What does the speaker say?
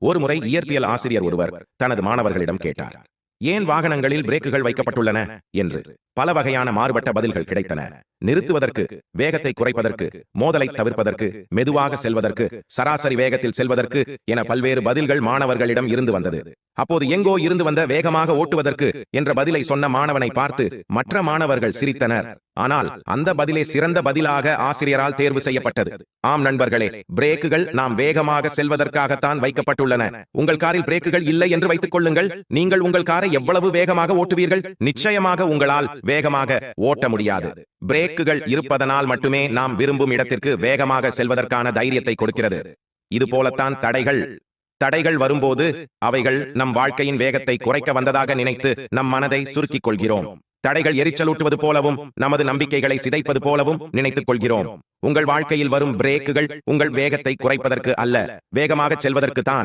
ஒருமுறை இயற்பியல் ஆசிரியர் ஒருவர் தனது மாணவர்களிடம் கேட்டார், ஏன் வாகனங்களில் பிரேக்குகள் வைக்கப்பட்டுள்ளன என்று. பல வகையான மாறுபட்ட பதில்கள் கிடைத்தன. நிறுத்துவதற்கு, வேகத்தை குறைப்பதற்கு, மோதலை தவிர்ப்பதற்கு, மெதுவாக செல்வதற்கு, சராசரி வேகத்தில் செல்வதற்கு என பல்வேறு பதில்கள் மாணவர்களிடம் இருந்து வந்தது. அப்போது எங்கோ இருந்து வந்த வேகமாக ஓட்டுவதற்கு என்ற பதிலை சொன்ன மாணவனை பார்த்து மற்ற மாணவர்கள் சிரித்தனர். ஆனால் அந்த பதிலே சிறந்த பதிலாக ஆசிரியரால் தேர்வு செய்யப்பட்டது. ஆம் நண்பர்களே, பிரேக்குகள் நாம் வேகமாக செல்வதற்காகத்தான் வைக்கப்பட்டுள்ளன. உங்கள் காரில் பிரேக்குகள் இல்லை என்று வைத்துக் கொள்ளுங்கள். நீங்கள் உங்கள் காரை எவ்வளவு வேகமாக ஓட்டுவீர்கள்? நிச்சயமாக உங்களால் வேகமாக ஓட்ட முடியாது. பிரேக்குகள் இருப்பதனால் மட்டுமே நாம் விரும்பும் இடத்திற்கு வேகமாக செல்வதற்கான தைரியத்தை கொடுக்கிறது. இது போலத்தான் தடைகள் வரும்போது அவைகள் நம் வாழ்க்கையின் வேகத்தை குறைக்க வந்ததாக நினைத்து நம் மனதை சுருக்கிக் கொள்கிறோம். தடைகள் எரிச்சலூட்டுவது போலவும் நமது நம்பிக்கைகளை சிதைப்பது போலவும் நினைத்துக் கொள்கிறோம். உங்கள் வாழ்க்கையில் வரும் பிரேக்குகள் உங்கள் வேகத்தை குறைப்பதற்கு அல்ல, வேகமாக செல்வதற்கு தான்.